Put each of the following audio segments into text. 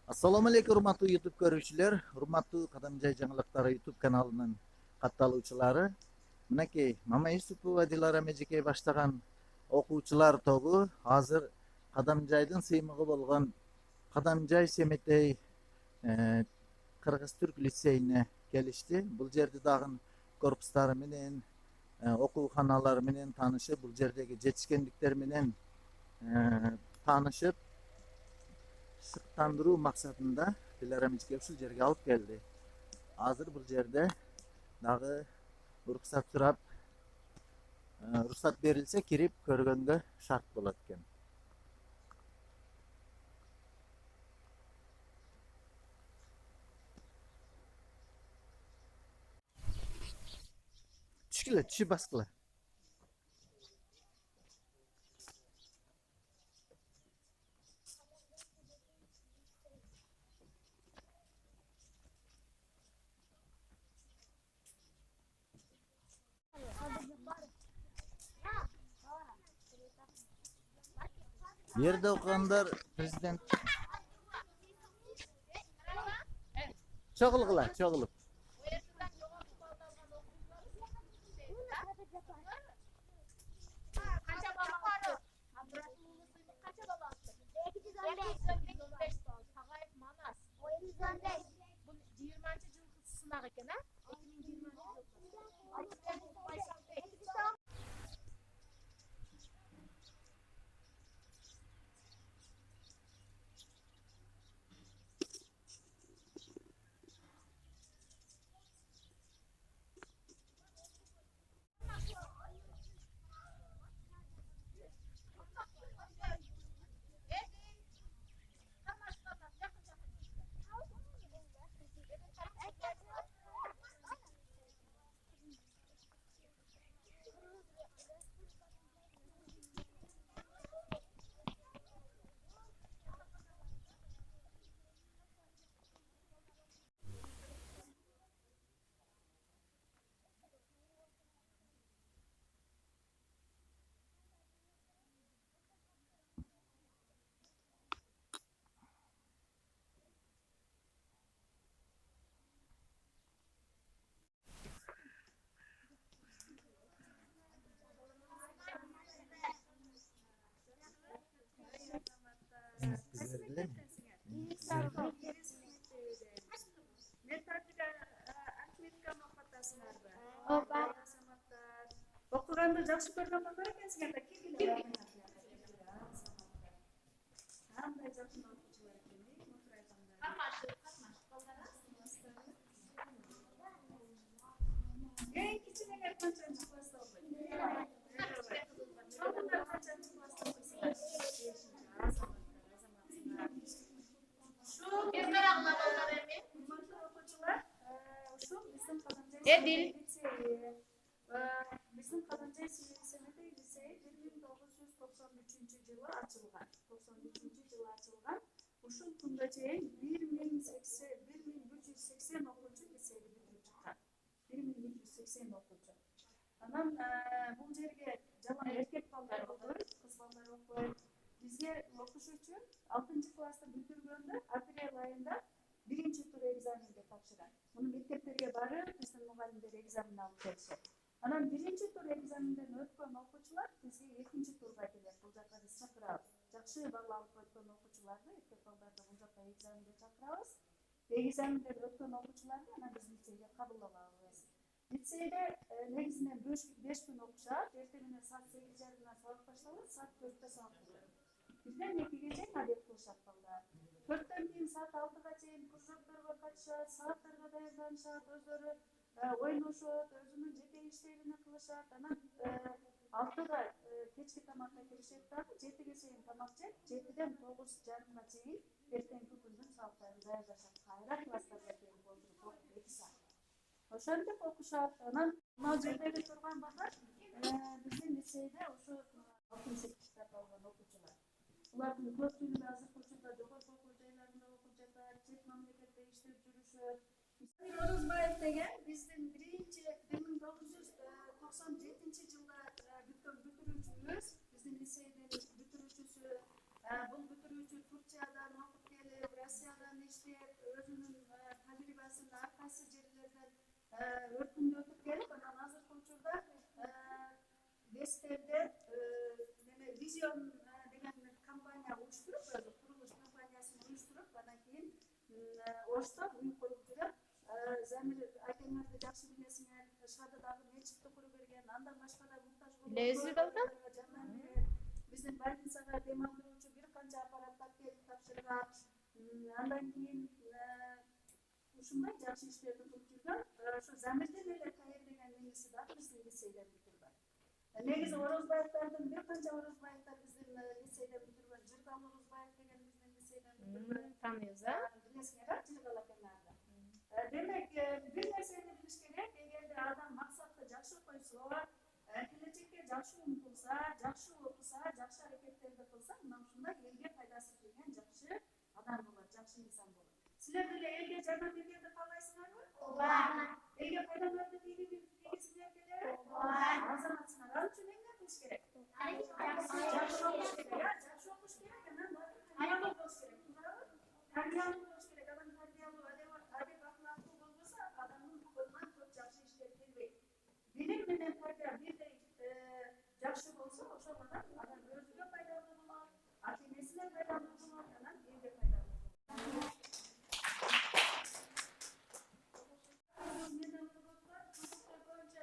Assalamu alaikum урматтуу YouTube көрүүчүлөр, урматтуу Кадамжай жаңылыктары YouTube каналынын катталуучулары. Мынакей Мама Юсупова Дилара Межекей баштаган окуучулар тобу азыр Кадамжайдын сыймыгы болгон Кадамжай Семетей Кыргыз-Түрк лицейине келишти. Бул жерде дагы корпустары менен, окууханалары менен таанышып, бул жердеги жетишкендиктер менен таанышып, шыктандыруу максатында Дилара Межекей ушул жерге алып келди. Азыр бул жерде дагы уруксат сурап, уруксат берилсе кирип көргөнгө шарт болот экен. Түшкүлө, түшүп баскыла. Bu yerде окугандар президент чогулгула, чогулуп. Okuganды жакшы көргөн балдар экенсиңер да келгиле. Кандай жакшы окуучулар экен, Нурай апамдар. Эң кичинеңер канчанчы класста окуйт? Чоңуңар канчанчы класста окуйсуңар? Ушу балдар эми? Урматтуу окуучулар, ушу биздин Кадамжай биздин Кадамжай Семетей лицейи 1993 жылы ачылган. 93 ачылган. Ушул күнгө чейин 1180 окуучу лицейди бүтүрүп чыккан. 1180 окуучу. Анан бул жерге жалаң эркек балдар окуйт, кыз балдар окуйт. Бизге окуш үчүн 6-класты бүтүргөндө апрель айында 1-тур экзаменди тапшырат. Муну мектептерге барып, биздин мугалимдер экзамен алып келишет. Анан 1-тур экзаменден өткөн окуучулар бизге 2-турга келет. Бул жакка биз чакырабыз. Жакшы балл алып койгон окуучуларды, эркек балдарды бул жакка экзаменге чакырабыз. Экзаменден өткөн окуучуларды анан биз лицейге кабыл алабыз. Лицейде негизинен 5 күн окушат. Эртең менен саат 8:30-дан сабак башталат, саат 4-тө сабак бүтөт. 1-ден 2-ге чейин обед кылышат балдар. 4-төн кийин саат 6-га чейин кружокторго катышат, сабактарга даярданышат, өздөрү ойношот, өзүнүн жеке иштерин кылышат. Анан 6-да кечки тамакка киришет дагы, 7-ге чейин тамак жеп, 7-ден 9:30-га чейин эртеңки күндүн сабактарын даярдашат. Кайра класстарга келип отуруп 2 саат. Ошентип окушат. Анан мына жердеги турган балдар биздин лицейде ошо 6 сертификат алган окуучулар. Булардын көпчүлүгү азыркы учурда жогорку окуу жайларында окуп жатат, чет мамлекетте иштеп жүрүшөт. Орозбаев деген биздин 1990 жылda бүтүрүүчүбүз, биздин лицейдин бүтүрүүчүсү. Бул бүтүрүүчү Турциядан окуп келип, Россиядан иштеп, өзүнүн тажрыйбасын ар кайсы жерлерден өркүндөтүп келип, анан азыркы учурда Вестелде Визион деген компания уюштуруп, өзү курулуш компаниясын уюштуруп, анан кийин Ошто үй коюп жүрөт. Замир айтеңерди жакшы билесиңер, Шаадыдагы мечитти куруп берген, андан башка да муктаж биздин больницага дем алдыруучу бир канча аппараттар келип тапшырган. Андан кийин ушундай жакшы иштерди кылып жүргөн. Ошо Замирдин эле Таир деген иниси да биздин лицейден бүтүргөн. Негизи Орозбаевдардын бир канча Орозбаевдар биздин лицейден бүтүргөн. Жыргал Орозбаев деген биздин лицейден бүтүргөн. Тааныйбыз, Билесиңер, Жыргал акемнарды. Демек, бир нерсени билиш керек, эгерде адам максатты жакшы койсо, келечекке жакшы умтулса, жакшы окуса, жакшы аракеттерди кылса, мына ушундай элге пайдасы тийген жакшы адам болот, жакшы инсан болот. Силер деле элге жардам бергенди каалайсыңарбы? Ооба. Элге пайдаларды тийгизгилер келер? Ооба. Азаматсыңар, ал үчүн эмне кылыш керек? Жакшы окуш керек, жакшы окуш керек, анан тарбиялуу болуш керек, туурабы? Тарбиялуу болуш керек, адам тарбиялуу, адеп акылаттуу болбосо, адамдын колунан көп жакшы иштер келбейт. Билим менен тарбия бирдей жакшы болсо, ошол адам өзүгө пайдалуу болот, ата-энесине пайдалуу болот, анан элге пайдалуу болот. Спорт боюнча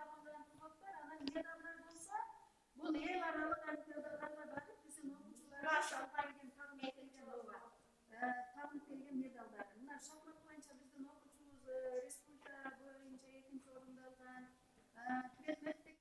алынган кубоктор, анан медалдар болсо, бул эл аралык олимпиадаларга барып, биздин окуучуларга табылып келген медалдар. Мына шахмат боюнча биздин окуучубуз республика боюнча 2-нчи орунду алган. Предметтик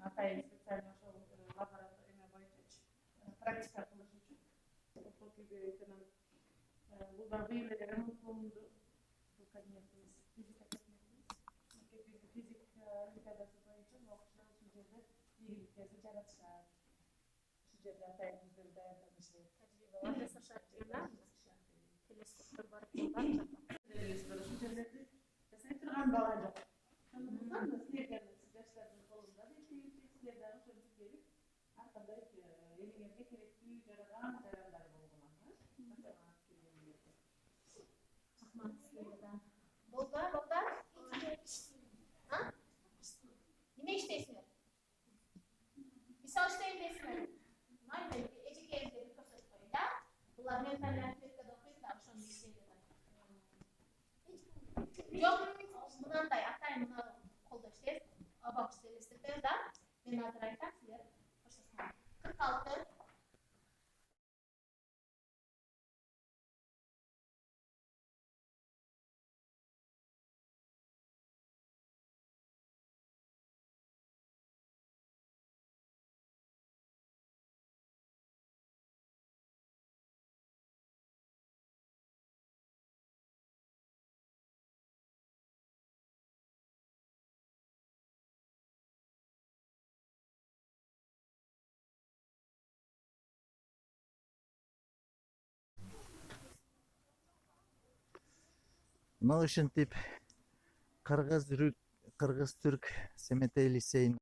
Атайын специально ошол лаборатория боюнча практика кылыш үчүн ошол күйбөйт анан бул да быйыл эле ремонттолду. Бул кабинетибиз физика кабинетибиз. Физика олимпиадасы боюнча окуучулар ушул жерде ийгиликтерди жаратышат. Ушул жерде атайын өздөрү даярданышат. Тажрыйбалар жасашат жана телескоптор бар жолдар. Ушул жерлерди жасай турган бала жок. Ошондуктан силерден жаштардын колунда силер дагы ошентип келип, ар кандай элиңерге керектүү жараган жарандар болгонуңар. Рахмат силерге. Болду, балдар? Неме иштейсиңер? Абакчы элестетер да. Мен азыр айтам силер. Ошосун 46. Мына ушинтип Кыргыз Түрк Семетей лицейин